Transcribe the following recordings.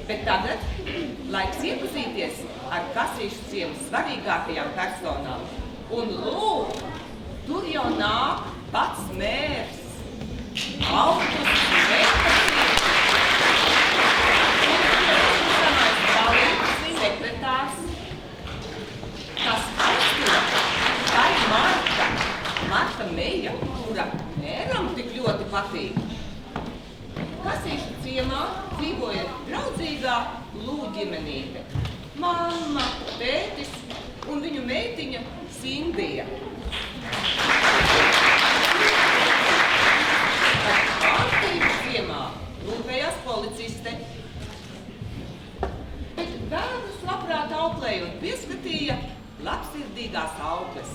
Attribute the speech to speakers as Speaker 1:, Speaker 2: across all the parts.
Speaker 1: Bet tagad laiks iepazīties ar Kasīšu ciema svarīgākajām personām. Un lūk, tur jau nāk pats mērs, Augusts Metācītis, un palīgs sekretārs. Tas aiztura, tā ir Marta Meja, kura mēram tik ļoti patīk. Kasīšu ciemā dzīvoja draudzīgā Lū ģimenīte. Mamma, tētis un viņu meitiņa Sindija. Par kārtību ciemā rūpējās policiste. Bet bērnus labprāt auklēja un pieskatīja labsirdīgās aukles.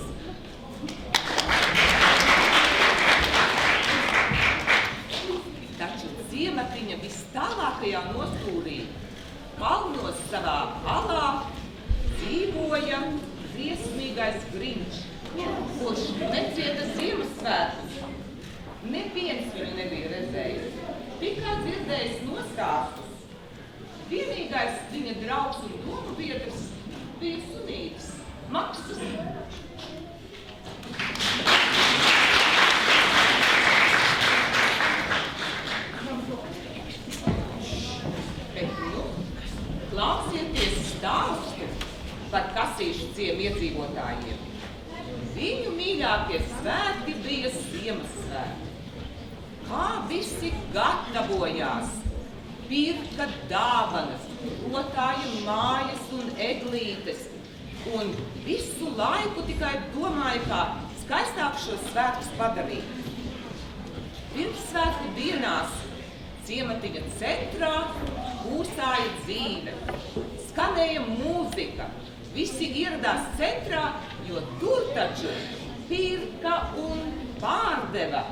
Speaker 1: Taču ciematiņa vis tālākajā nostūrī, kalnos savā alā, dzīvoja briesmīgais Grinčs, kurš necieta Ziemassvētkus. Neviens viņu nebija redzējis, tikai dzirdējis nostāstus. Vienīgais viņa draugs un domu biedrs bija sunītis, Maksus. Klausieties stāstu par Kasīšu ciemu iedzīvotājiem. Viņu mīļākie svētki bija Ziemassvētki. Kā visi gatavojās, pirka dāvanas, rotāja mājas un eglītes, Un visu laiku tikai domāju, kā skaistāk šos svētkus padarīt. Pirmssvētku dienās ciematiņa centrā kūsāja dzīve, skanēja mūzika. Visi ieradās centrā, jo tur taču pirka un pārdeva.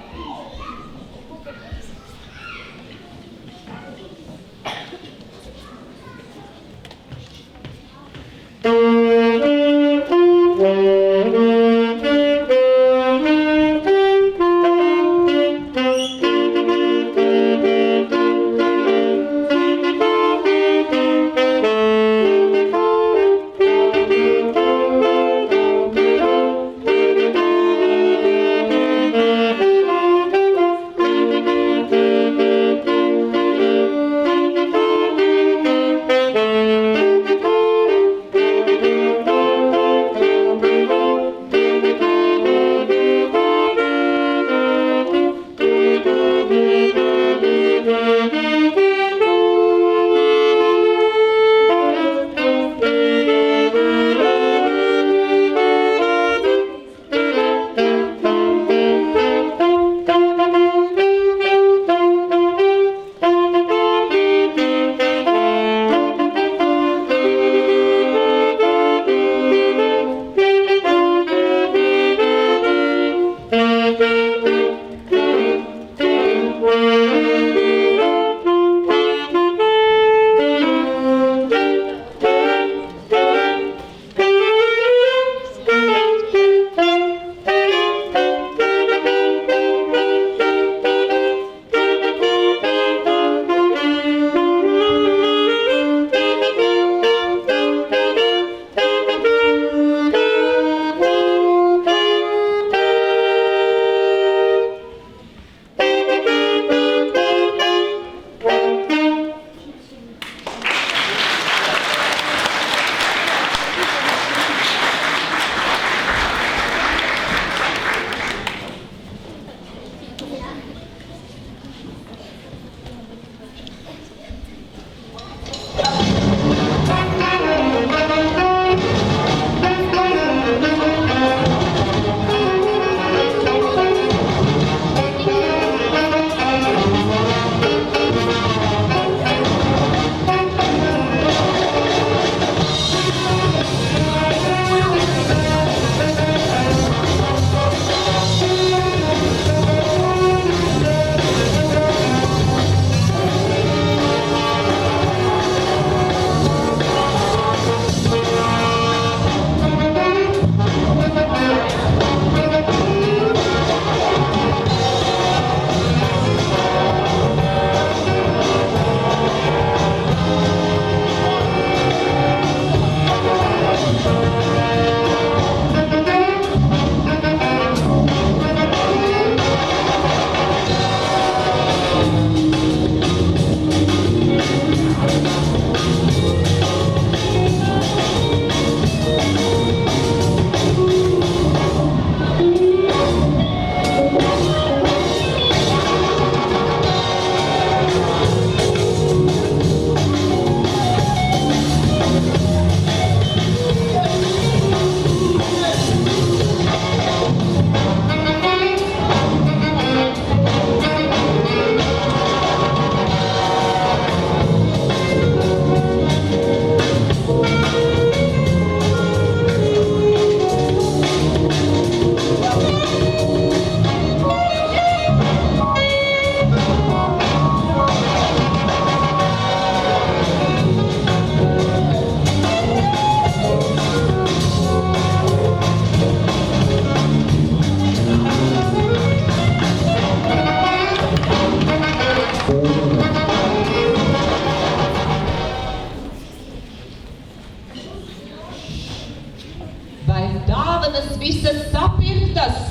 Speaker 2: dāvanas visas sapirktas.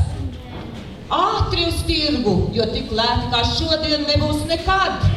Speaker 2: Ātri uz tirgu, jo tik lēti kā šodien nebūs nekad.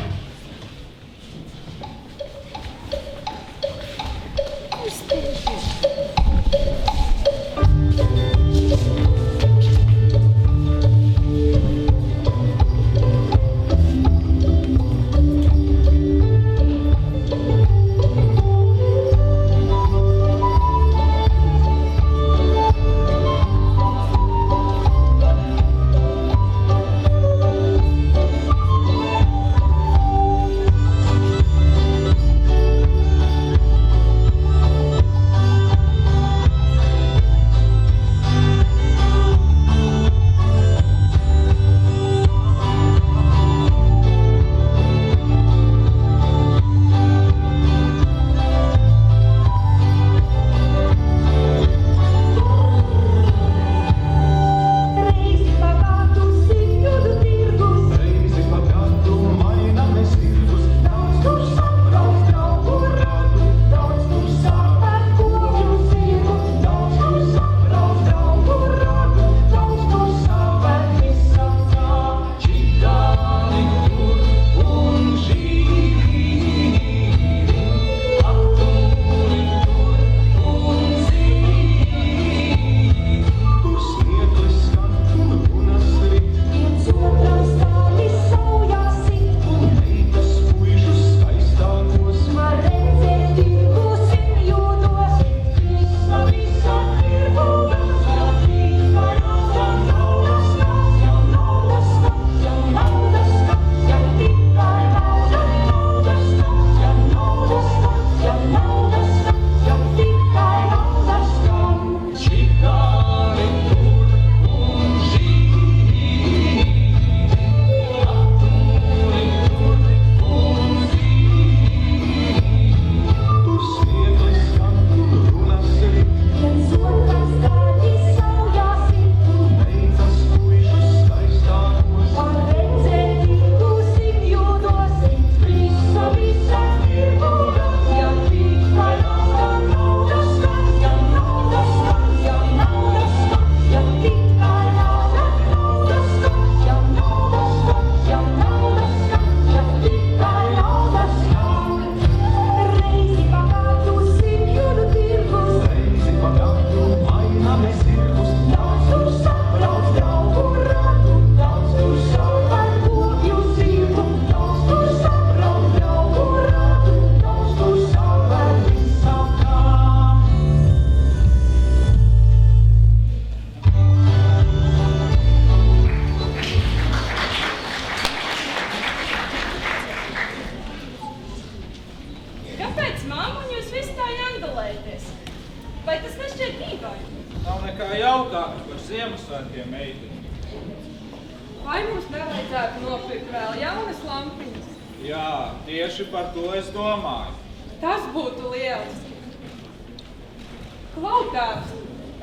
Speaker 3: dāvanu par Ziemassvētkiem, meitiņ?
Speaker 4: Vai mums nevajadzētu nopirkt vēl jaunas lampiņas?
Speaker 3: Jā, tieši par to es domāju.
Speaker 4: Tas būtu lieliski. Klau, tēvs,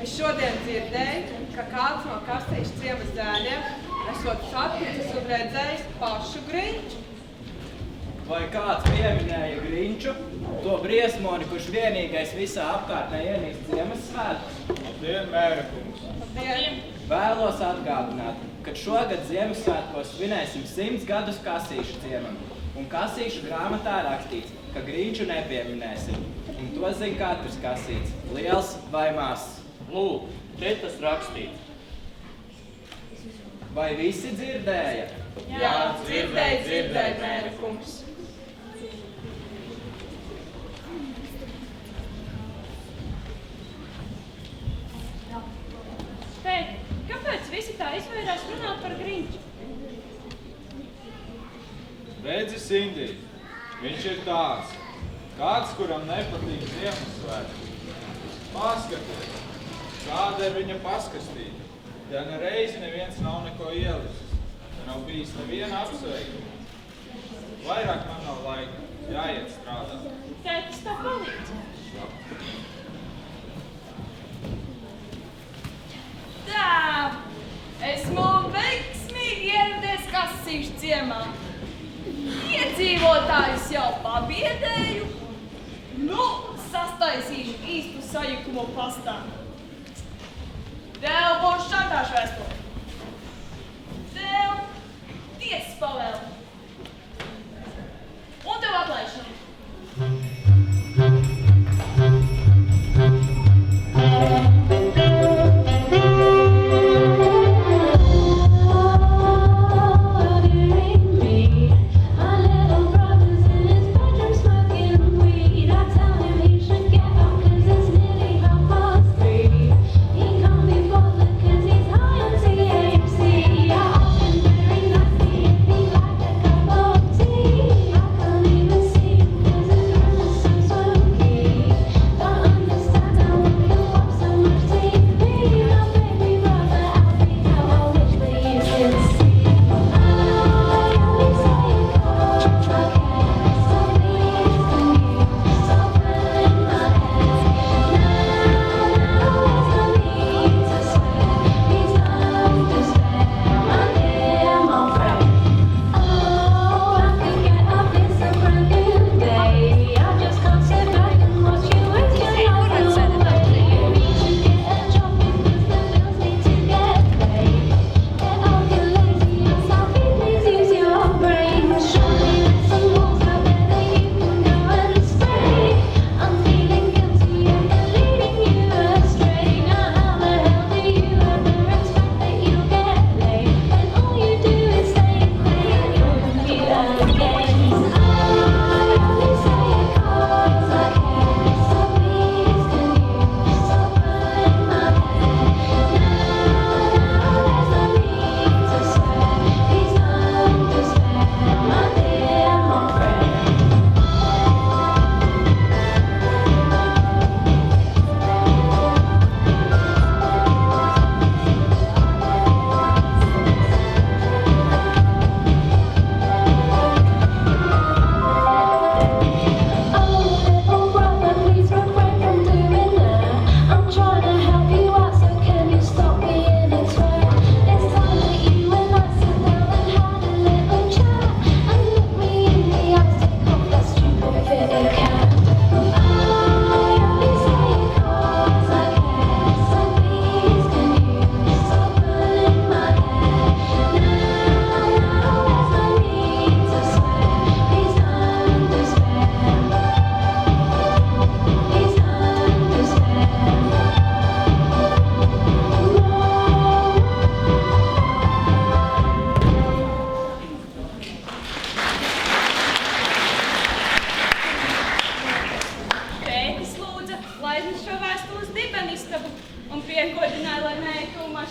Speaker 4: es šodien dzirdēju, ka kāds no Kastīšu ciemas zēļiem esot saticis un redzējis pašu Grinču.
Speaker 5: Vai kāds pieminēja Grinču, to briesmoni, kurš vienīgais visā apkārtnē ienīst Ziemassvētkus?
Speaker 3: Labdien, mēra kungs!
Speaker 4: Labdien!
Speaker 5: Vēlos atgādināt, ka šogad Ziemassvētkos svinēsim 100 gadus Kasīšu ciemam, un Kasīšu grāmatā rakstīts, ka Grinču nepieminēsim, un to zina katrs kasīts, liels vai mazs.
Speaker 6: Lūk, te tas rakstīts.
Speaker 5: Vai visi dzirdēja?
Speaker 4: Jā, dzirdēju, mēra kungs.
Speaker 7: Tēt, kāpēc visi tā izvairās runāt par Grinču?
Speaker 3: Redzi, Sindī, viņš ir tāds, kāds, kuram nepatīk Ziemassvētki. Paskaties, kāda ir viņa paskastīta. Ja nereizi neviens nav neko ielicis, ja nav bijis neviena apsveikuma. Vairāk man nav laika, jāiet strādāt.
Speaker 7: Tēt, es tev palīdzu.
Speaker 4: Tā, esmu veiksmīgi ieradies Kasīšu ciemā. Iedzīvotājus jau pabiedēju. Nu, sastaisīšu īstu sajukumu pastā. Tev būs šantāšu vēstuli. Tev tiesas pavēle. Un tev atlaišana.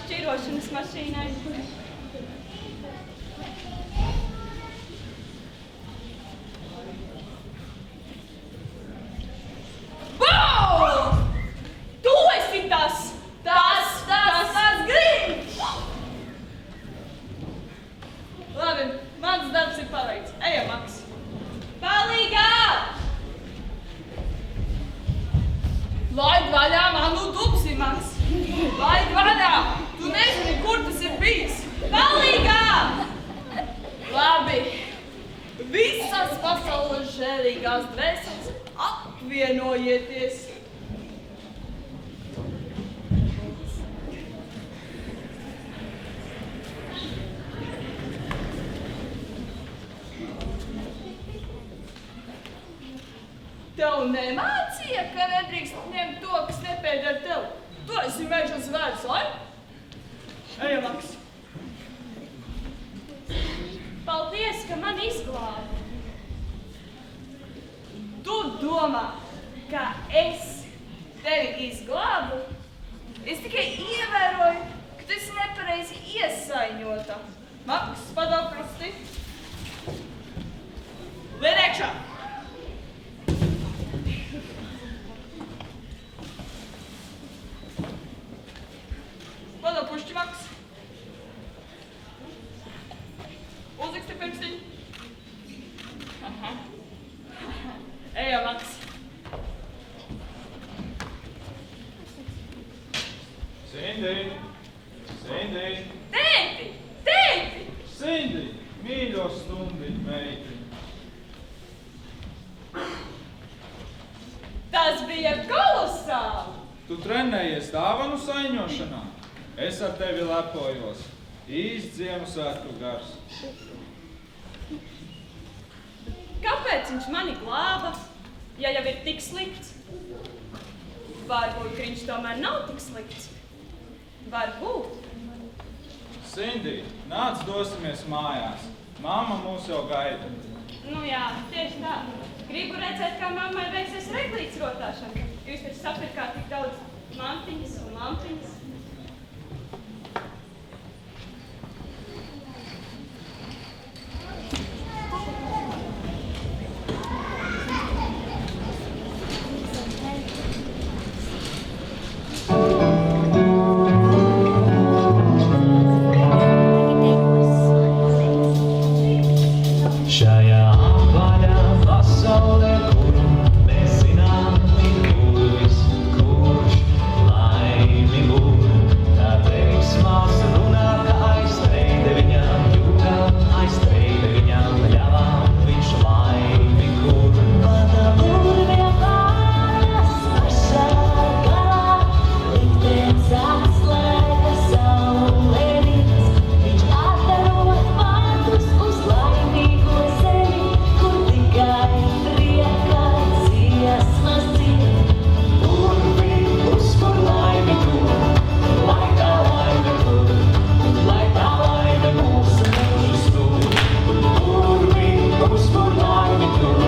Speaker 7: šķirošanas mašīnai.
Speaker 4: Wow! Tu esi tas Apvienojieties! Tev nemācīja, ka nedrīkst ņemt to, kas nepieder tev. Tu esi meža zvērs, vai? Ejam, Maks.
Speaker 7: Paldies, ka man izglābi.
Speaker 4: Tu domā, ka es tevi izglābu? Es tikai ievēroju, ka tu esi nepareizi iesaiņota. Maks, padod krusti. Lien iekšā! Padod pušķi, Maks. Uzliksti pirkstiņu. Aha. Ejam, Maks.
Speaker 3: Sindi! Sindi!
Speaker 4: Tēti! Tēti!
Speaker 3: Sindi! Mīļo stundiņu, meitiņu!
Speaker 4: Tas bija kolosāli!
Speaker 3: Tu trenējies dāvanu saiņošanā? Es ar tevi lepojos. Īsts Ziemassvētku gars.
Speaker 7: Kāpēc viņš mani glāba, ja jau ir tik slikts?
Speaker 4: Varbūt viņš tomēr nav tik slikts. Varbūt.
Speaker 3: Sindi, nāc dosimies mājās. Mamma mūs jau gaida.
Speaker 7: Nu jā, tieši tā. Gribu redzēt, kā mammai veiksies reglītes rotāšana. Jūs taču sapirkāt tik daudz mantiņas un lampiņas.
Speaker 8: Šajā apaļā pasaulē, kuru mēs zinām, tik kurš laimi būs. Tā teiksmās runā, ka aizstrēde viņam jūtā, aizstrēde viņam ļavām, viņš laimi kur.
Speaker 9: Pata burviem vārdas pašā galā, liktenis atslēga saulēnītes, viņš atdarot vārdus uz laimīgo zemi, kur tikai prieka dziesmas dzied.
Speaker 8: Burvi uzkur laimi tur, lai tā laime tur, lai tā laime mūsu mūžus tur. Burvi uzkur laimi tur,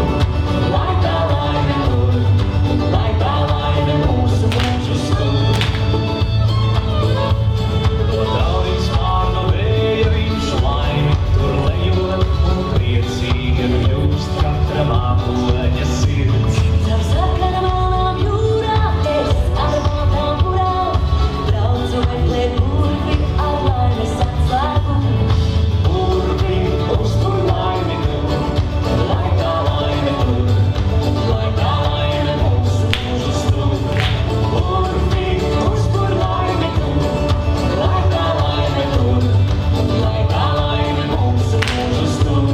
Speaker 8: lai tā laime tur, lai tā laime mūsu mūžus tur. To daudz pārno vēja viņš laimi tur lejot, un priecīgi kļūst katra mākoņa sirds.
Speaker 9: Caur sarkanām jūrām es ar maltām burām braucu meklēt burvi ar laimes atslēgu.
Speaker 8: Burvi uztur laimi tur, lai tā laime tur, lai tā laime mūsu mūžus tur. Burvi uztur laimi tur, lai tā laime tur, lai tā laime mūsu mūžus tur.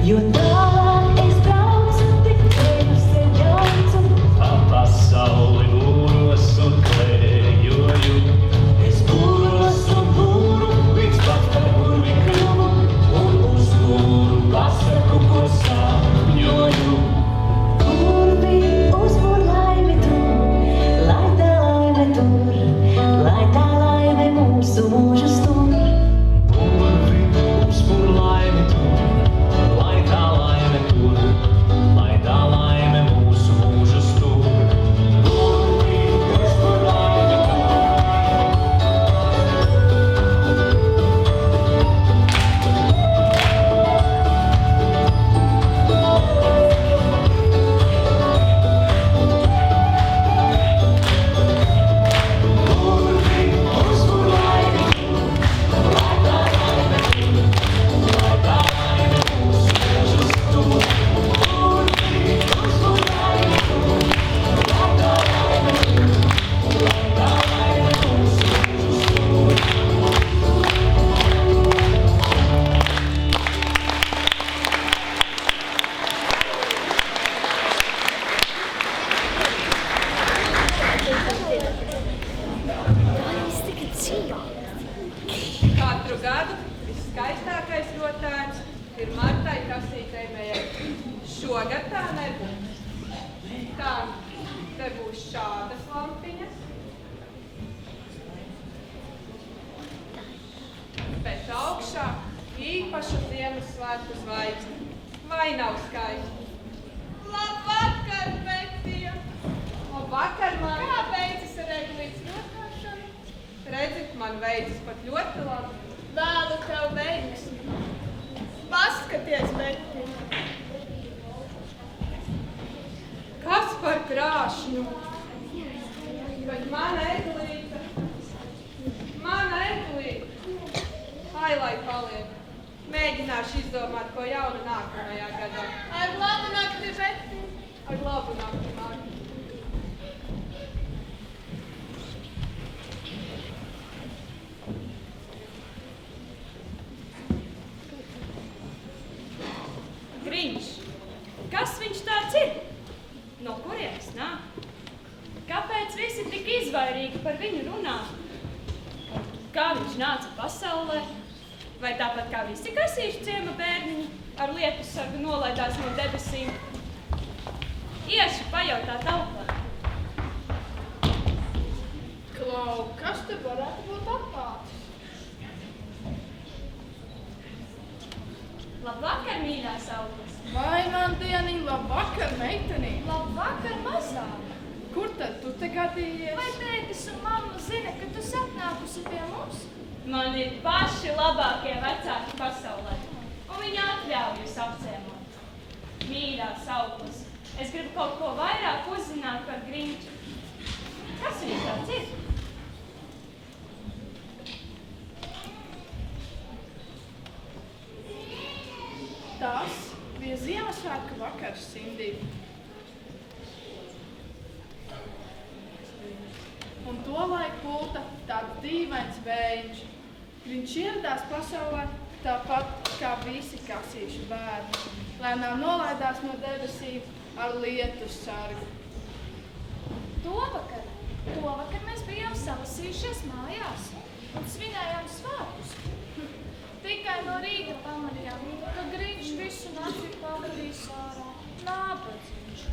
Speaker 9: Jo tālāk es braucu, tik ceļu sev jaucu.
Speaker 8: Tā pasauli būros un klējoju. Es būros un būru, līdz pat par burvi kļuvu, un uz kuru pasaku, ko sapņoju.
Speaker 9: Burvi uzbūr laimi tur, lai tā laime tur, lai tā laime mūsu mūžus tur.
Speaker 8: Burvi uzbūr laimi tur, lai tā
Speaker 4: Šogad tā nebūs. Tā, te būs šādas lampiņas. Bet augšā īpaša Ziemassvētku zvaigzne. Vai nav skaisti? Labvakar, Betija! Labvakar, man! Kā beidzas ar eglītes rotāšanu? Redzi, man veicas pat ļoti labi.
Speaker 10: Vēlu tev veiksmi. Paskaties, Betija.
Speaker 4: Kas par krāšņu? Bet mana eglīte. Ai, lai paliek. Mēģināšu izdomāt, ko jaunu nākamajā gadā.
Speaker 10: Ar labu nakti, Betija.
Speaker 4: Ar labu nakti, Marta.
Speaker 7: Griņš, kas viņš tāds ir? No kurienes nāk? Kāpēc visi tik izvairīgi par viņu runā? Kā viņš nāca pasaulē? Vai tāpat kā visi kasīšu ciema bērniņi ar lietu sargu nolaidās no debesīm? Iešu pajautāt auklē.
Speaker 10: Klau, kas te varētu būt atpācis?
Speaker 7: Labvakar, mīļās augles!
Speaker 10: Vai man dieniņ, labvakar, meitenī!
Speaker 4: Labvakar, mazā!
Speaker 10: Kur tad tu te gadījies?
Speaker 4: Vai tētis un mamma zina, ka tu atnākusi pie mums?
Speaker 7: Man ir paši labākie vecāki pasaulē, un viņi atļauj jūs apciemot. Mīļās augles, es gribu kaut ko vairāk uzzināt par Griņķu. Kas viņš tāds ir?
Speaker 10: Tas bija Ziemassvētku vakars, Sindī. Un tolaik pulta tāds dīvains vējiņš. Viņš ieradās pasaulē tāpat kā visi kasīšu bērni, lai nav nolaidās no debesīm ar lietu sargu.
Speaker 4: Tovakar mēs bijām salasījušies mājās un svinējām svētkus. Tikai no rīta pamanījām, ka Griņš visu nakti ir pavadījis ārā. Nāpadzīgs.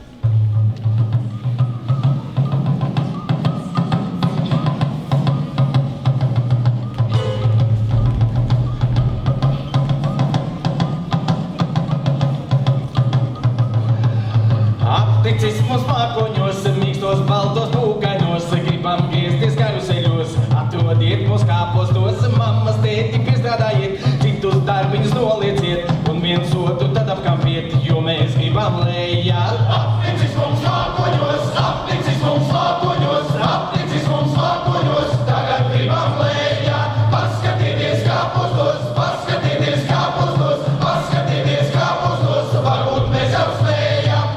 Speaker 8: Apticis mūs mākoņos, mīkstos baltos pūkaņos, gribam griezties karuseļos, atrodiet mūs kāpostos, mammas tēti piestrādājiet, citus darbiņus nolieciet, un viens otru tad apkampiet, jo mēs gribam lejā. Apticis mums mākoņos, apticis mums mākoņos, apticis mums mākoņos, tagad gribam lejā. Paskatieties kāpostos, paskatieties kāpostos, paskatieties kāpostos, varbūt mēs jau spējam.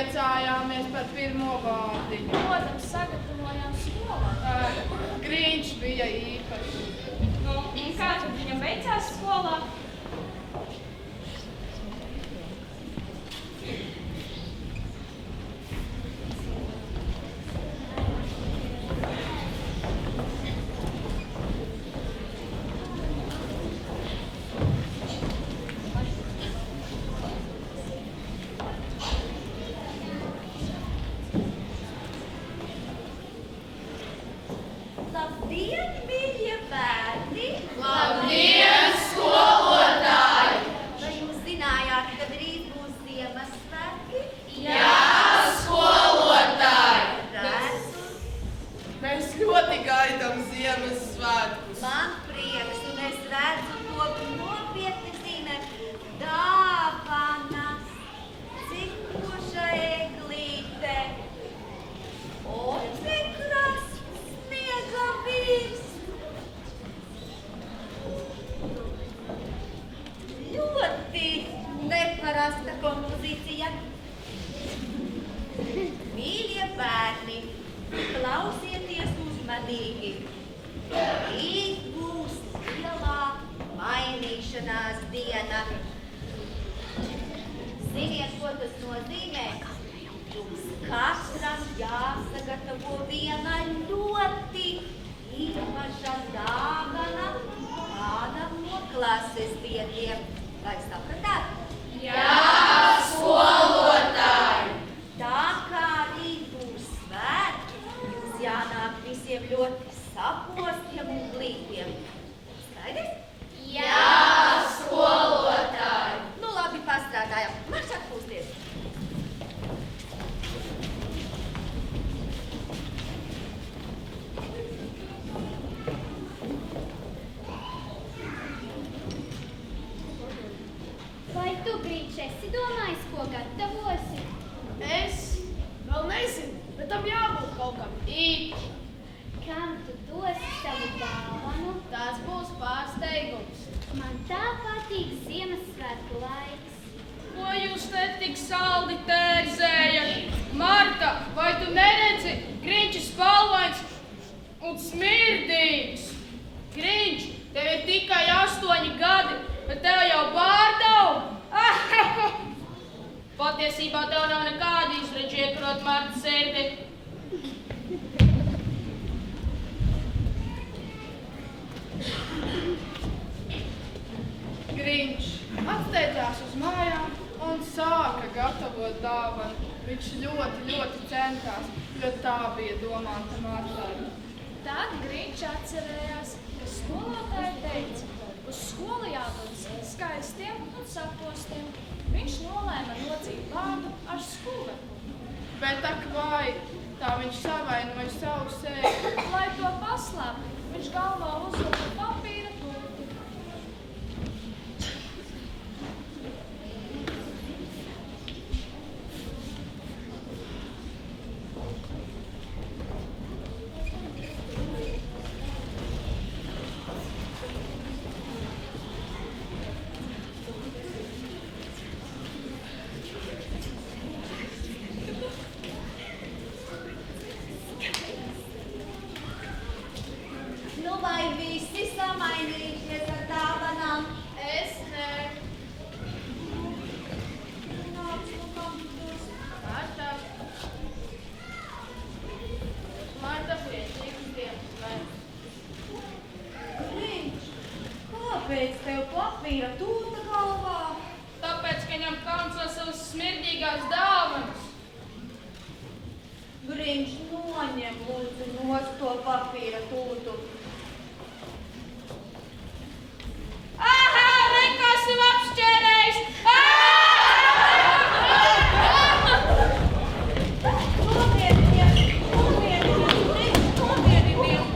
Speaker 10: priecājāmies par pirmo vārdiņu.
Speaker 4: Protams, sagatavojām skolā.
Speaker 10: Grīņš bija īpašs.
Speaker 7: Nu, un kā tad viņam veicās skolā?
Speaker 9: Labdien, mīļie bērni!
Speaker 10: Labdien, skolotāji!
Speaker 9: Vai jūs zinājāt, ka drīz būs Ziemassvētki?
Speaker 10: Jā, skolotāji!
Speaker 9: Redzu,
Speaker 10: Mēs ļoti gaidām Ziemassvētkus.
Speaker 9: man prieks, un es redzu to nopietni zīmē dāvanas, cikoša eglīte. Un cik krasns sniega vīrs. Ļoti neparasta kompozīcija. Mīļie bērni, klausieties uzmanīgi. Rīt būs lielā mainīšanās diena. Ziniet, ko tas nozīmē? Jums katram jāsagatavo viena ļoti īpaša dāvana kādam no klases biedriem. Vai sapratāt?
Speaker 10: Jā, skolotāji!
Speaker 9: Tā kā rīt būs svētki, jums jānāk visiem ļoti sapostiem un glītiem. Skaidrs?
Speaker 10: Jā, skolotāji!
Speaker 9: Nu labi, pastrādājam. Marš atpūsties!
Speaker 11: Vai tu, Grīč, esi domājis, ko gatavosi?
Speaker 10: Es vēl nezinu, bet tam jābūt kaut kam īpašam.
Speaker 11: Kam tu dosi savu dāvanu?
Speaker 10: Tas būs pārsteigums.
Speaker 11: Man tā patīk Ziemassvētku laiks.
Speaker 10: Ko jūs te tik saldi tērzējat? Marta, vai tu neredzi? Grīņš ir spalvains un smirdīgs. Grīņš, tev ir tikai 8 gadi, bet tev jau pārdaug. Patiesībā tev nav nekāda izredzi iekrot Marta sirdi. Grīņš atsteidzās uz mājām un sāka gatavot dāvanu. Viņš ļoti centās, jo tā bija domāta Martai.
Speaker 4: Tad Grīņš atcerējās, ka skolotāja teica, uz skolu jādodas skaistiem un sapostiem. Viņš nolēma nocīt vārdu ar skuveklu.
Speaker 10: Bet ak vai, tā viņš savainoja savu seju.
Speaker 4: Lai to paslēptu, viņš galvā uzlika papīra tulpi.
Speaker 9: Nu vai visi samainījušies ar dāvanām?
Speaker 10: Es ne.
Speaker 9: Nāc, nu komputers.
Speaker 10: Marta priecīgs Ziemassvētkus.
Speaker 9: Grīņš, kāpēc tev papīra tūta galvā?
Speaker 10: Tāpēc, ka viņam kauns no savas smirdīgās dāvanas.
Speaker 9: Grīņš, noņem lūdzu nost to papīra tūtu.
Speaker 10: Aha, nekas ir apšķērējis!
Speaker 9: Nomierinies, Grīņš, nomierinies.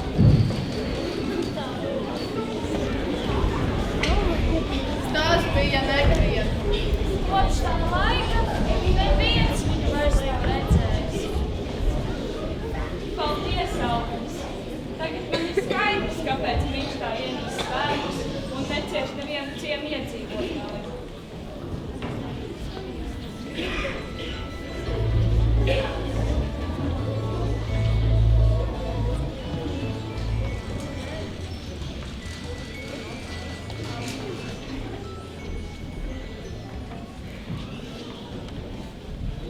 Speaker 10: Tas bija nekrietni.
Speaker 4: Kopš tā laika neviens viņu vairs nav redzējis.
Speaker 7: Paldies, Alvis! Tagad man ir skaidrs,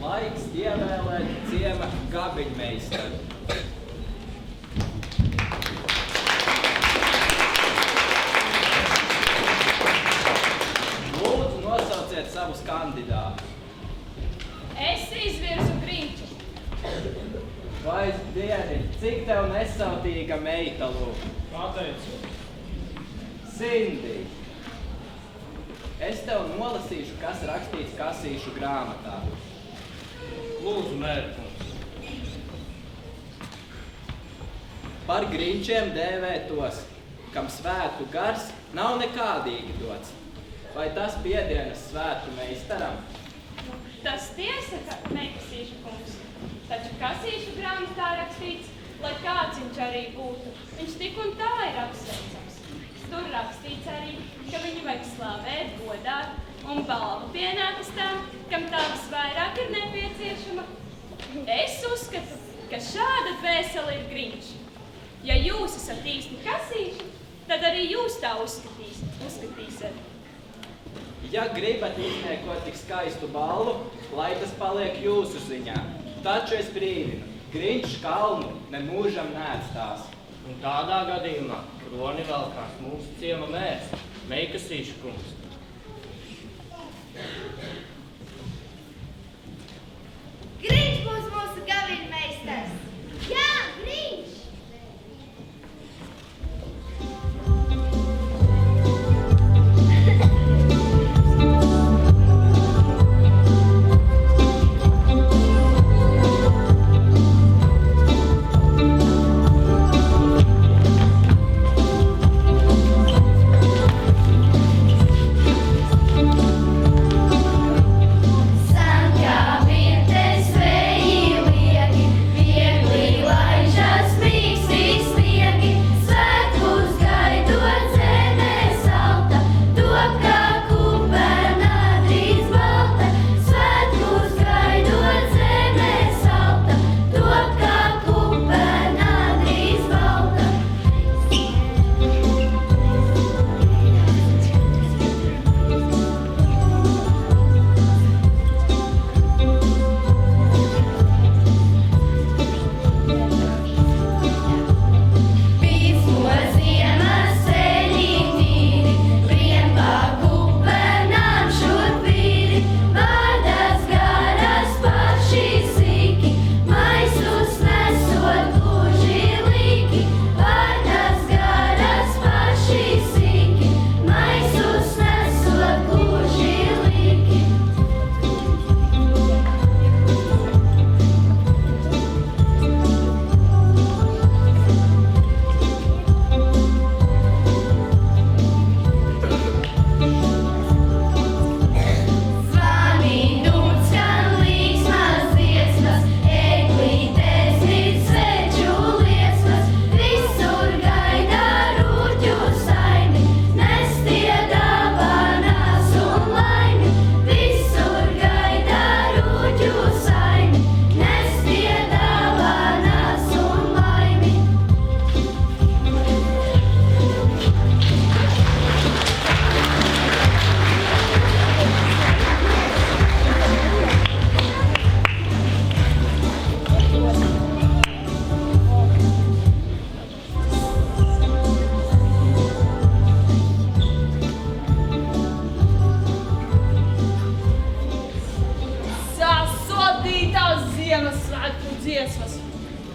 Speaker 5: Laiks ievēlēt ciema gabiņmeistaru. Lūdzu, nosauciet savus kandidātus.
Speaker 7: Es izvirzu Grinču.
Speaker 5: Vai dieni, cik tev nesautīga meita, lūk?
Speaker 3: Pateicu.
Speaker 5: Sindi, es tev nolasīšu, kas rakstīts kasīšu grāmatā.
Speaker 6: Lūdzu, mērkungs.
Speaker 5: Par Grinčiem dēvē tos, kam svētu gars nav nekādīgi dots. Vai tas piedienas svētu meistaram?
Speaker 7: Tas tiesa, ka nekasīšu kungs. Taču kasīšu grāmatā rakstīts, lai kāds viņš arī būtu. Viņš tik un tā ir apsveicams. Tur rakstīts arī, ka viņu vajag slavēt, godāt un balvu pienākas tām, kam tā visvairāk ir nepieciešama. Es uzskatu, ka šāda dvēsele ir Grinčs. Ja jūs esat īsti kasīši, tad arī jūs tā uzskatīsiet.
Speaker 5: Ja gribat izniekot tik skaistu balvu, lai tas paliek jūsu ziņā. Taču es brīdinu, Grinčs kalnu nemūžam neatstās.
Speaker 6: Un tādā gadījumā kroni velkās mūsu ciema mērs, Meikasīšu kungs.
Speaker 11: Grinčs būs mūsu gaviņmeistars! Jā, Grinčs!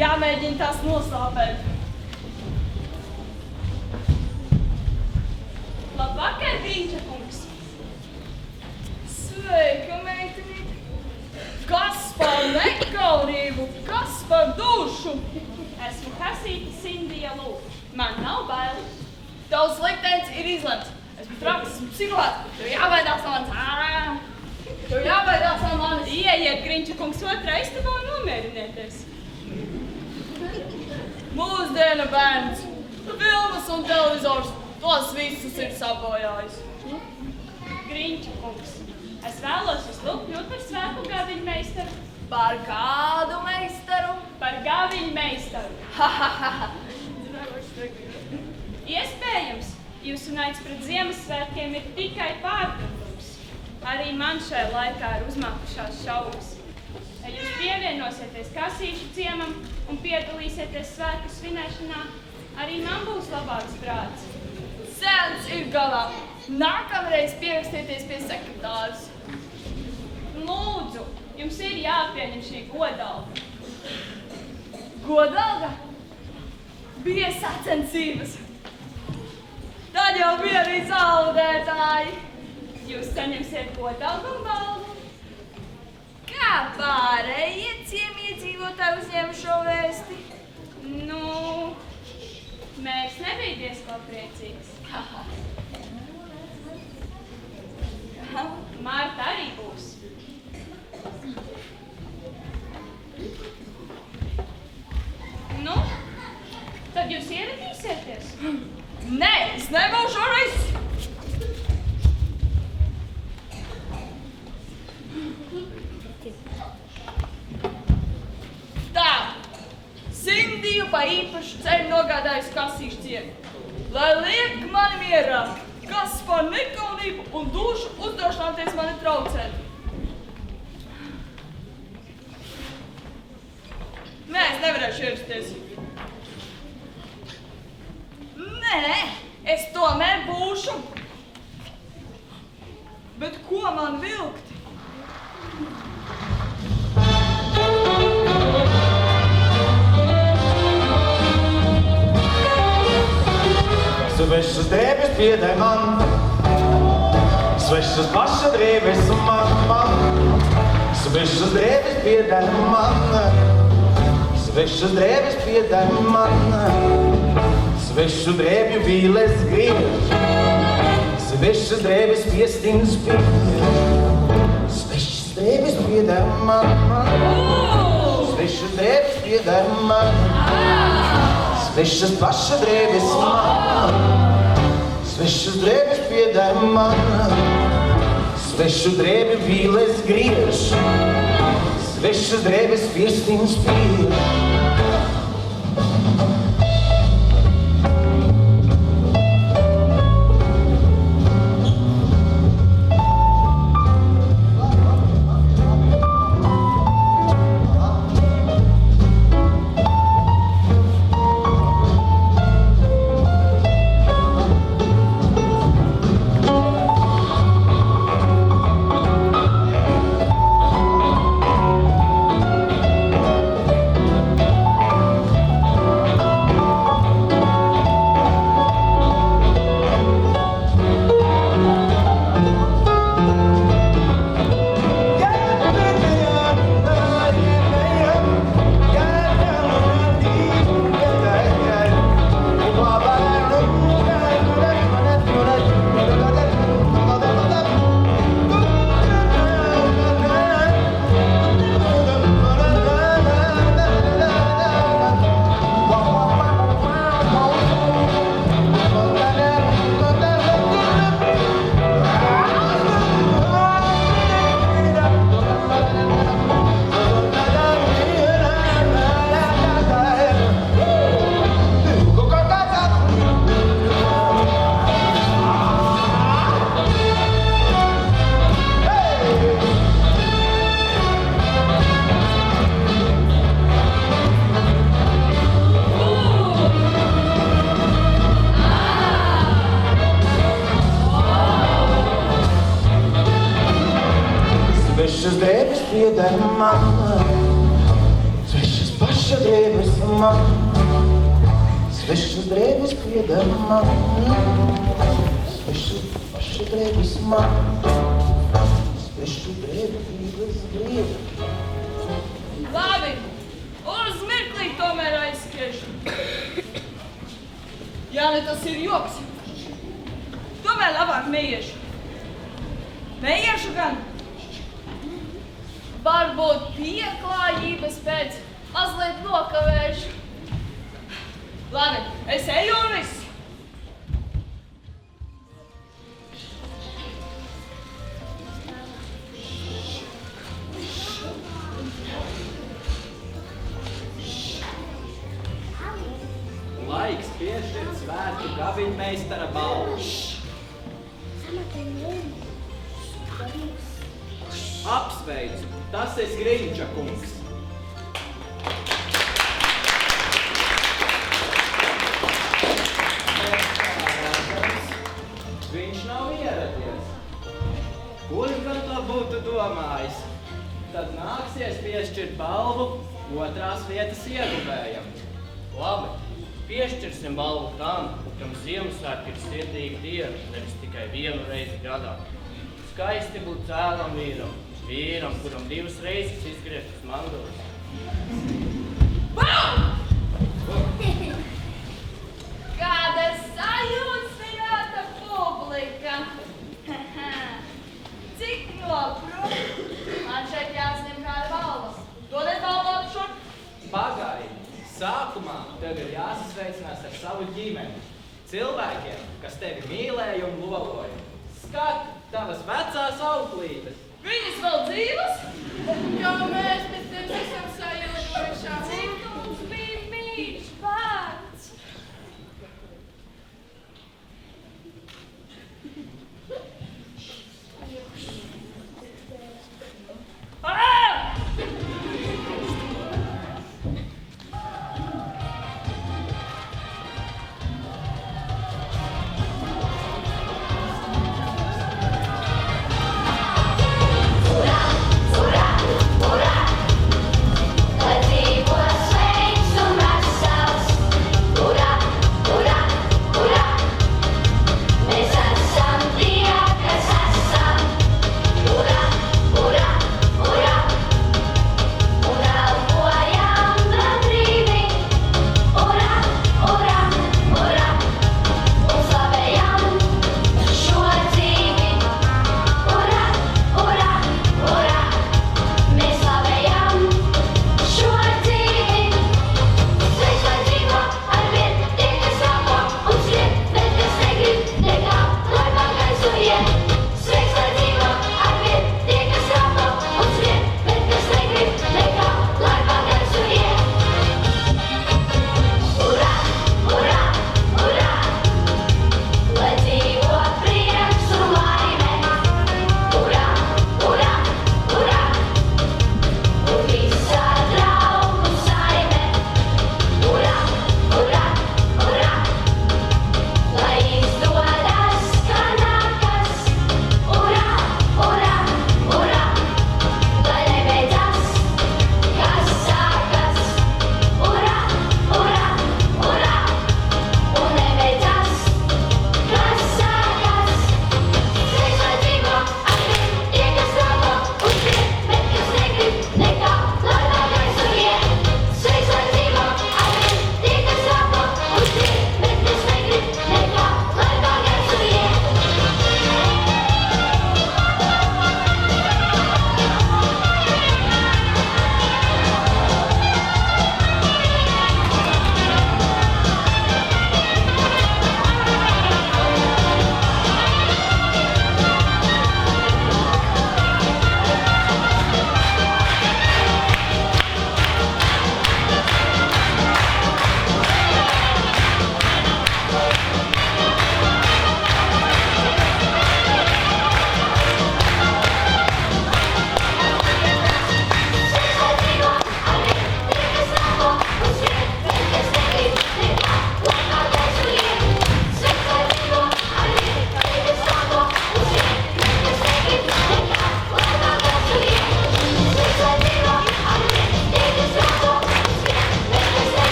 Speaker 4: Jāmēģina tās noslāpēt.
Speaker 7: Labvakar, Grinča kungs!
Speaker 4: Sveika, meitenīte! Kas par nekaunību? Kas par dušu?
Speaker 7: Esmu kasīta Sindija Lūk. Man nav baili.
Speaker 4: Tavs liktenis ir izlemts. Esmu traks, esmu psihologs. Tev jābaidās no manis. Tev jābaidās no manis.
Speaker 7: Ieiet, Grinča kungs, otrā istabā un nomierinieties.
Speaker 4: Mūsdienu bērns, filmas un televizors, tos visus ir sabojājis.
Speaker 7: Grinča kungs, es vēlos jūs lūgt kļūt par svētku gaviņmeistaru.
Speaker 4: Par kādu meistaru?
Speaker 7: Par gaviņmeistaru. Iespējams, jūsu naids pret Ziemassvētkiem ir tikai pārpratums. Arī man šai laikā ir uzmākušās šaubas. Ja jūs pievienosieties Kasīšu ciemam un piedalīsieties svētku svinēšanā, arī man būs labāks prāts.
Speaker 4: Sēns ir galā. Nākamreiz pierakstieties pie sekretāras.
Speaker 7: Lūdzu, jums ir jāpieņem šī godalga.
Speaker 4: Godalga? Bija sacensības. Tad jau bija arī zaudētāji.
Speaker 7: Jūs saņemsiet godalgu un balvu.
Speaker 4: Kā pārējie ciemiedzīvotāji uzņēma šo vēsti?
Speaker 7: Nu, mērs nebija diezko priecīgs. Marta arī būs. Nu, tad jūs ieradīsieties?
Speaker 4: Nē, es nebūšu šoreiz. Tā, Sindiju pa īpašu ceļu nogādājusi Kasīšu ciemu, lai liek mani mierā, kas par nekaunību un dušu uzdrošināties mani traucēt. Nē, es nevarēšu ierasties. Nē, es tomēr būšu. Bet ko man vilkt?
Speaker 12: Svešas drēbes piedāj man, svešas paša drēbes man. Svešas drēbes piedāj man, svešas drēbes piedāj man. Svešu drēbju vīles griež, svešas drēbes piestins pie. Svešas drēbes piedāj man, svešas drēbes piedāj man. Svešas paša drēbes man, svešas drēbes piedāj man. Svešu drēbju vīles griež, svešas drēbes piestins pie. Svešas drēbes piedāj man, svešas paša drēbes man. Svešas drēbes piedāj man, svešas paša drēbes man. Svešu drēbu vīles griež.
Speaker 4: Labi, uz mirklī tomēr aizskriešu. Jā, ne tas ir joks. Tomēr labāk neiešu. Neiešu gan. Varbūt pieklājības pēc mazliet nokavēšu. Labi, es eju un viss.
Speaker 5: Laiks piešķirt svētku gaviņmeistara balvu. Apsveicu, tas esi Grinča kungs. Viņš nav ieradies. Kurš gan to būtu domājis? Tad nāksies piešķirt balvu otrās vietas ieguvējam.
Speaker 6: Labi, piešķirsim balvu tam, kam Ziemassvētki ir sirdīga diena, nevis tikai vienu reizi gadā. Skaisti būt cēlam vīram, kuram 2 reizes izgrieztas mandulas.
Speaker 4: Kāda sajūta vienota publika! Cik noprum? Man šeit jāsņem kāda balvas. Dodiet balvot šur!
Speaker 5: Pagaidi! Sākumā tev ir jāsasveicinās ar savu ģimeni. Cilvēkiem, kas tevi mīlēja un loloja. Skat, tavas vecās auklītes!
Speaker 4: Viņas vēl dzīvas?
Speaker 10: Jo mēs pēc tevis esam sailgojušās.
Speaker 7: Cik mums bija mīļš vārds?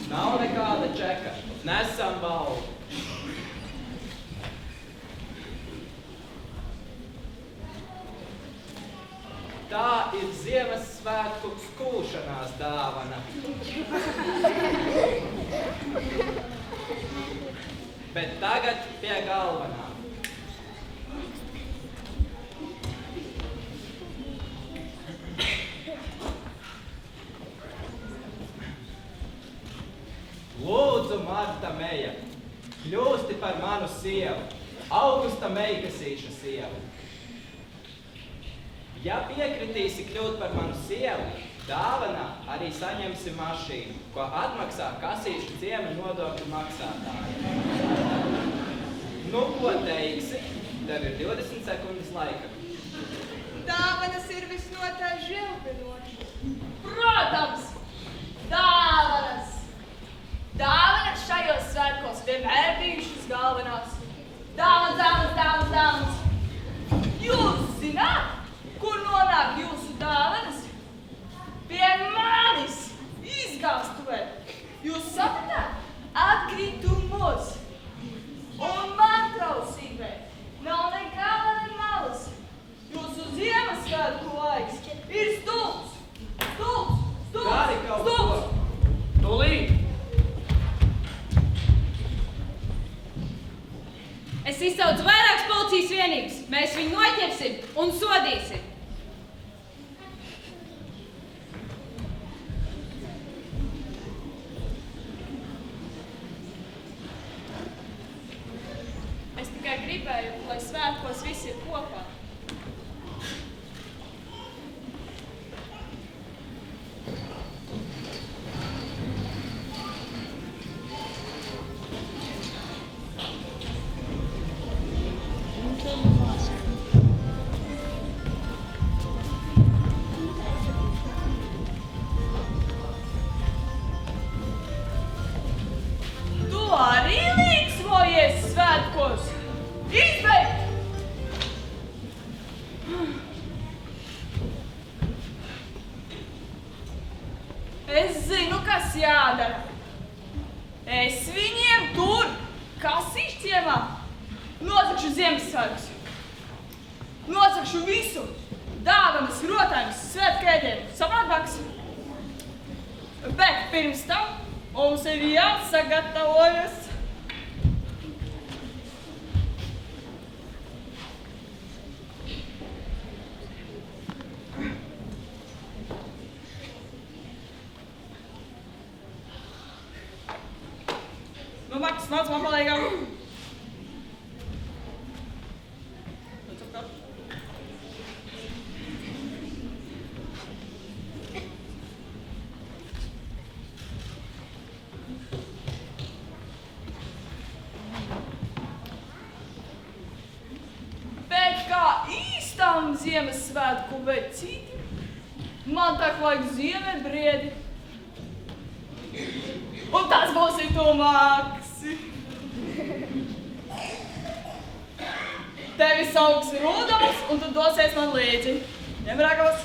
Speaker 5: Nav nekāda čeka. Nesam balvu. Tā ir Ziemassvētku skūšanās dāvana. Bet tagad pie galvenā. Lūdzu, Marta Meja, kļūsti par manu sievu, Augusta Meikasīša sievu. Ja piekritīsi kļūt par manu sievu, dāvanā arī saņemsi mašīnu, ko atmaksā Kasīšu ciema nodokļu maksātāji. Nu, ko teiksi? Tev ir 20 sekundes laika.
Speaker 4: Dāvanas ir visnotaļ žilpinošas. Protams, dāvanas! Dāvanas šajos svētkos vienmēr bijušas galvenās. Dāvanas! Jūs zināt, kur nonāk jūsu dāvanas? Pie manis! Izgāstuvē! Jūs sapratāt? Atkritumos! Un man trausībai nav nekāda malas. Jūsu Ziemassvētku laiks ir stulbs!
Speaker 5: Dari kaut ko!
Speaker 6: Tūlīt!
Speaker 7: Es izsaucu vairākas policijas vienības. Mēs viņu noķersim un sodīsim. Es tikai gribēju, lai svētkos visi ir kopā.
Speaker 4: Tu arī līksmojies svētkos! Izbeigt! Es zinu, kas jādara. Es viņiem tur, Kasīšu ciemā, nozagšu Ziemassvētkus. Nozagšu visu. Dāvanas, rotājumus, svētkēdienu. Saprāt, Baks? Bet pirms tam mums ir jāsagatavojas. Nu, Maks, nāc man palīgā. Bet kā īstām Ziemassvētku vecītim, man tā vajag ziemeļbriedi. Un tas būs ir tu, Maksi. Tevi sauks Rudolfs, un tu dosies man līdzi. Ņem ragavas.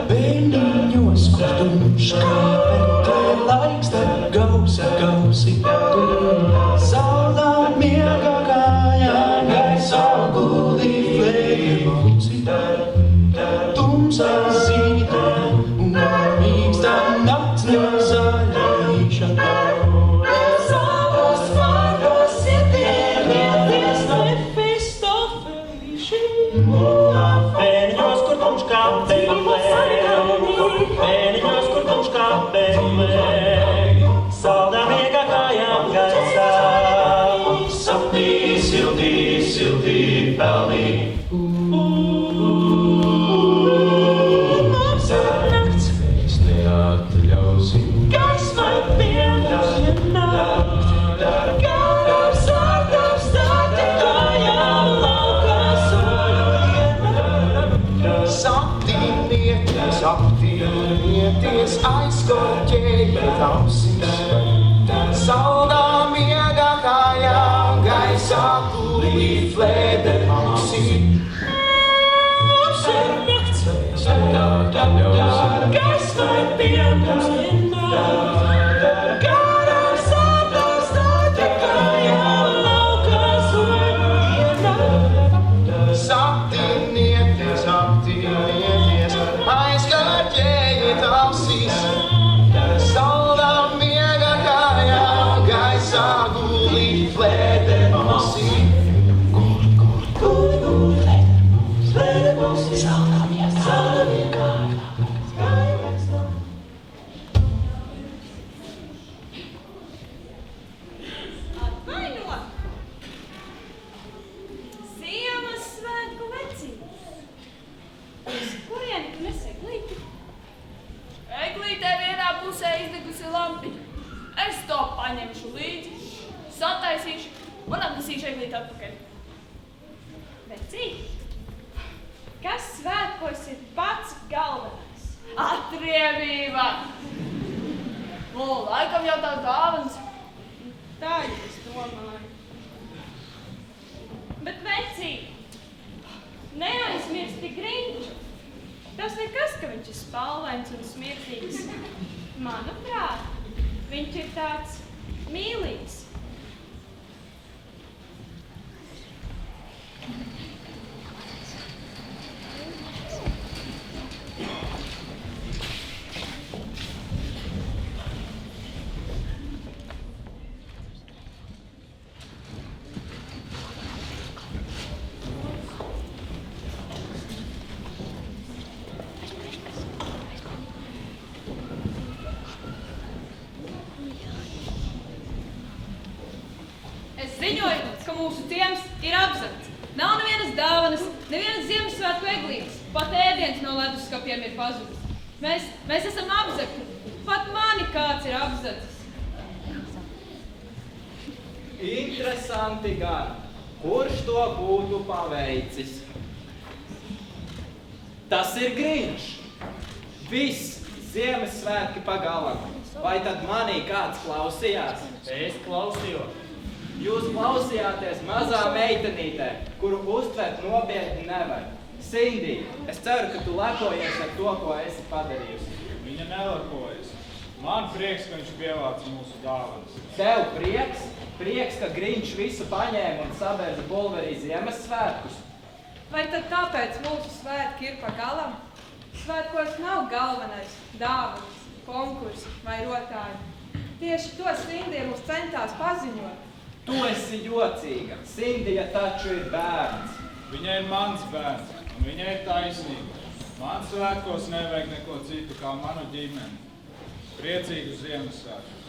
Speaker 12: Bērniņos, kur tumšs kāpē, laiks tad gausi. Saldā miega kājām, gaisā gulī flēja mauci. Tumsā zītē un mīkstā nakts no zaļīša. Savos vārdos sirdiem ieties Mefistofelīši.
Speaker 8: Bērniņos, kur tumšs kāpē, Bērniņos, kur tumšs kāpē, saldā miega kājām gaisā. Sapnī, siltī, pelnī.
Speaker 12: Mums ir nakts, mēs neatļausim.
Speaker 8: Gaismai pienāks nakt.
Speaker 12: Garām sārtām stāti kājām laukā soļu. Saptīnieties aizkorķējiet ausis. Saldā miega kājām.
Speaker 8: gulī fledermausī. Mums ir nakts, gaisma ir piemēra. Garās ātās notekājām laukās viena. Saptinieties, aizkārķējiet ausīs. Saldā miega kājām, gaisā gulī fledermausī. Guli, fledermausī. Saldā miega kājām.
Speaker 7: Atvaino! Ziemassvētku vecītis! Uz kurieni tu nes eglīti?
Speaker 4: Eglītē vienā pusē izdegusi lampiņa. Es to paņemšu līdzi, sataisīšu un atnesīšu eglīti atpakaļ.
Speaker 7: Vecīt! Kas svētkos ir pats galvenais?
Speaker 4: Atriebība! Nu, laikam jau tās dāvanas.
Speaker 7: Tā jau es domāju. Bet vecīt, neaizmirsti Grinču. Tas nekas, ka viņš ir spalvains un smirdīgs. Manuprāt, viņš ir tāds mīlīgs.
Speaker 13: Es ziņoju, ka mūsu ciems ir apzakts. Nav nevienas dāvanas, nevienas Ziemassvētku eglītes. Pat ēdiens no leduskapiem ir pazudis. Mēs esam apzakti. Pat mani kāds ir apzadzis.
Speaker 5: Interesanti gan. Kurš to būtu paveicis? Tas ir Grinčs. Viss Ziemassvētki pagalam. Vai tad manī kāds klausījās?
Speaker 6: Es klausījos.
Speaker 5: Jūs klausījāties mazā meitenītē, kuru uztvert nopietni nevar. Sindi, es ceru, ka tu lepojies ar to, ko esi padarījusi.
Speaker 3: Viņa nelepojas. Man prieks, ka viņš pievāc mūsu dāvanas.
Speaker 5: Tev prieks? Prieks, ka Grinčs visu paņēma un sabērza pulverī Ziemassvētkus?
Speaker 13: Vai tad tāpēc mūsu svētki ir pagalam? Svētkos nav galvenais dāvanas, konkursi vai rotāji. Tieši to Sindija mums centās paziņot.
Speaker 5: Tu esi jocīga. Sindija taču ir bērns.
Speaker 3: Viņa ir mans bērns, un viņa ir taisnība. Man svētkos nevajag neko citu kā manu ģimeni. Priecīgu Ziemassvētku!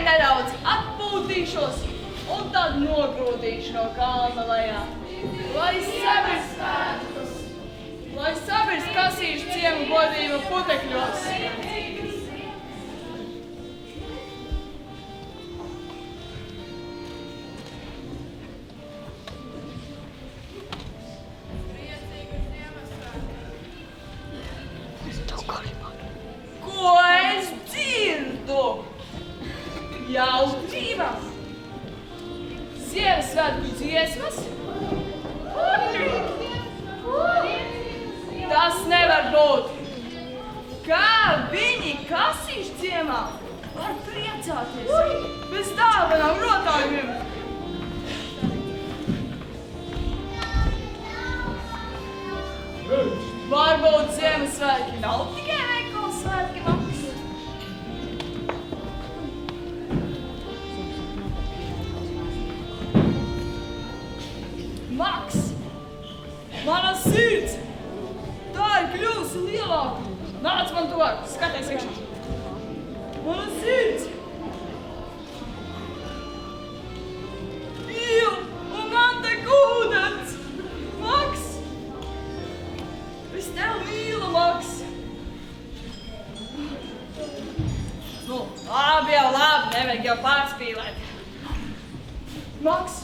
Speaker 4: nedaudz atpūtīšos un tad nogrūdīšu no kalna lejā. Lai sabirs kasīšu ciemu godību putekļos. Ko es dzirdu? Jautrība! Ziemassvētku dziesmas? Tas nevar būt! Kā viņi kasīšu ciemā var priecāties bez dāvanām rotājumiem? Varbūt Ziemassvētki nav tikai veikala svētki, Maks. Maks, mana sirds, tā ir kļuvusi lielāka. Nāc man tuvāk, skaties iekšā. Mana sirds. Mīl, un man tek ūdens. Maks. Es tev mīlu, Maks! Nu, labi, nevajag jau pārspīlēt. Maks,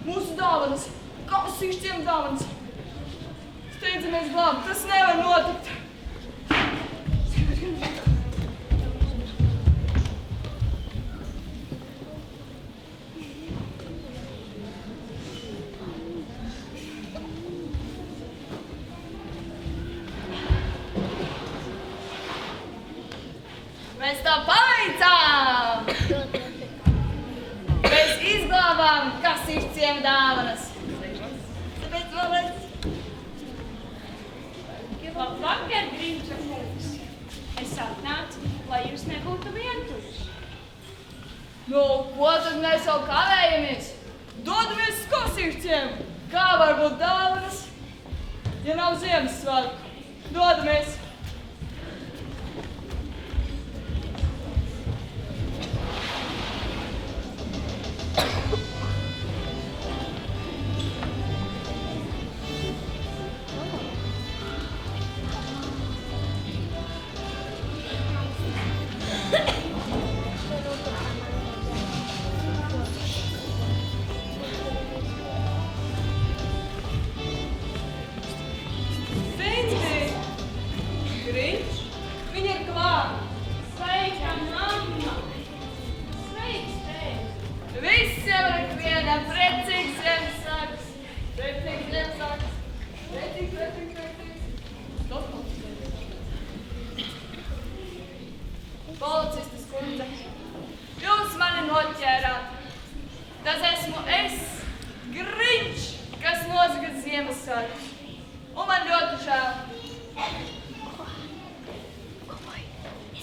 Speaker 4: mūsu dāvanas, kasīšu ciemu dāvanas. Steidzamies glābt, tas nevar notikt. Mēs tā paveicām! Mēs izglābām kasīšu ciemu dāvanas. Tāpēc vēlreiz.
Speaker 7: Labvakar, Grinča kungs. Es atnācu, lai jūs nebūtu vientuļši.
Speaker 4: Nu, ko tad mēs vēl kavējamies? Dodamies uz kasīšu ciemu. Kā var būt dāvanas, ja nav Ziemassvētku? Dodamies! mamma!
Speaker 7: Sveika, mamma! Sveiks, tēvs!
Speaker 4: Visiem ar ikvienam priecīgs Ziemassvētks! Priecīgs Ziemassvētks! Priecīgs! Policistes kundze, jūs mani noķērāt. Tas esmu es, Grinč, kas nozaga Ziemassvētkus. Un man ļoti žēl.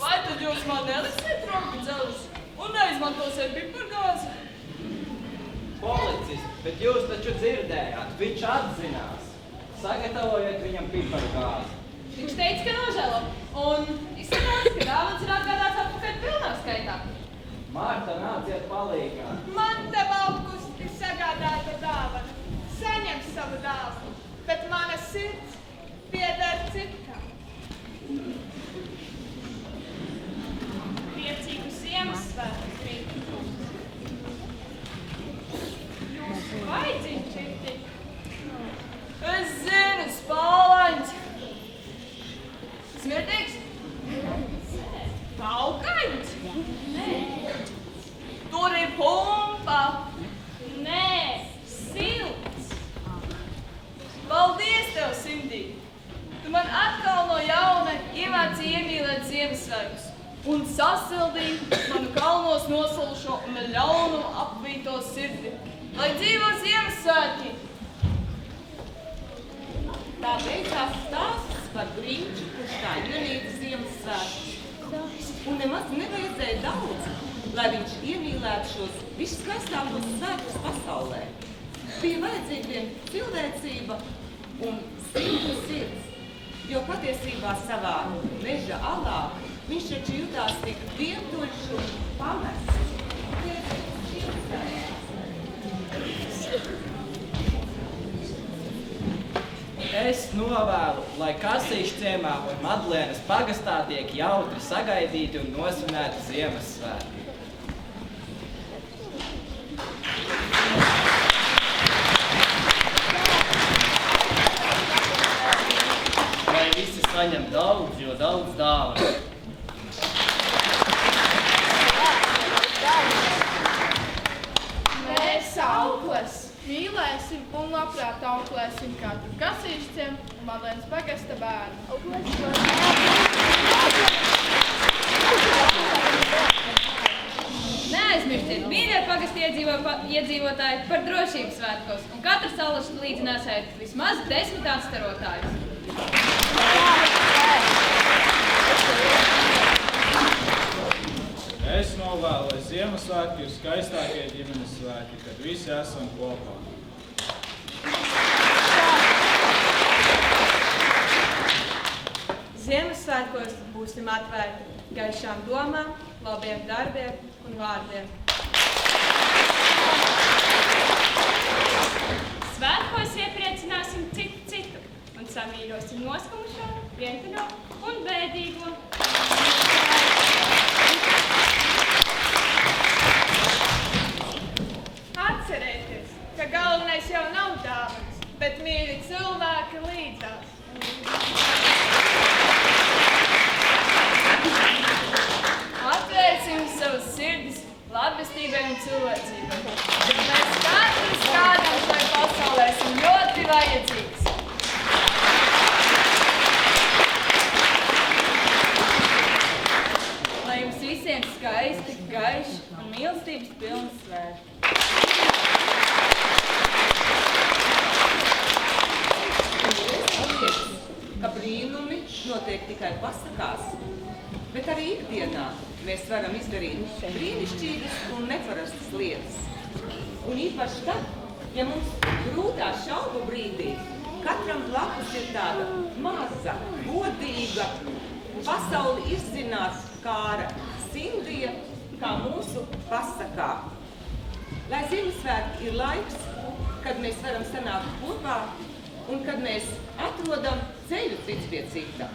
Speaker 4: Vai tad jūs man nelisiet roku dzelžus un neizmantosiet pipargāzi?
Speaker 5: Policisti, bet jūs taču dzirdējāt, viņš atzinās. Sagatavojiet viņam pipargāzi.
Speaker 13: Viņš teica, ka nožēlo, un izskatās, ka dāvans ir atgādāts atpakaļ pilnā skaitā.
Speaker 5: Marta, nāciet palīgā.
Speaker 10: Man te valkusti sagādāta dāvana. Saņem savu dāvanu, bet mana sirds pieder citam.
Speaker 7: Priecīgu Ziemassvētku, Grīņš! Jūsu vaidziņš ir tik.
Speaker 4: Es zinu, spālaņs. Smirdīgs? Taukaņs?
Speaker 7: Nē.
Speaker 4: Tur ir pumpa.
Speaker 7: Nē, silts.
Speaker 4: Paldies tev, Sindī. Tu man atkal no jauna iemācīji iemīlēt Ziemassvētkus un sasildīji manu kalnos nosalušo un ļaunumu apvīto sirdi. Lai dzīvo Ziemassvētki!
Speaker 1: Tā beidzās stāsts par Grinču, kurš tā ienīca Ziemassvētkus. Un nemaz nevajadzēja daudz, lai viņš iemīlētu šos visskaistākos svētkus pasaulē. Bija vajadzīga vien cilvēcība un sirds sirds, jo patiesībā savā meža alā viņš taču jutās tik vientuļš un pamests.
Speaker 5: Es novēlu, lai Kasīšu ciemā un Madlēnas pagastā tiek jautri sagaidīti un nosvinēti Ziemassvētki.
Speaker 6: Lai visi saņem daudz, jo daudz dāvana.
Speaker 10: Mēs aukles mīlēsim un labprāt auklēsim katru Kasīšu ciemu un Madlēnas pagasta bērnu.
Speaker 13: Neaizmirstiet, mīļie pagasta iedzīvotāji, par drošības svētkos, un katrs salaši līdzi nesēt vismaz 10 atstarotājus.
Speaker 3: Es novēlu, lai Ziemassvētki ir skaistākie ģimenes svētki, kad visi esam kopā.
Speaker 4: Ziemassvētkos būsim atvērti gaišām domām, labiem darbiem un vārdiem.
Speaker 7: Svētkos iepriecināsim citu un samīļosim noskumušo, vientuļo un bēdīgo.
Speaker 10: Atcerieties, ka galvenais jau nav dāvanas, bet mīļi cilvēki līdzās.
Speaker 4: Atvērsim savas sirdis labestībai un cilvēcībai, bet mēs katrs kādam šai pasaulē esam ļoti vajadzīgs. Lai jums visiem skaisti, gaiši un mīlestības pilni svētki.
Speaker 1: Ka brīnumi notiek tikai pasakās, bet arī ikdienā mēs varam izdarīt brīnišķīgas un neparastas lietas. Un īpaši tad, ja mums grūtā šaubu brīdī katram blakus ir tāda maza, godīga, pasauli izzinās kāra Sindija, kā mūsu pasakā. Lai Ziemassvētki ir laiks, kad mēs varam sanākt kopā un kad mēs atrodam ceļu cits pie cita.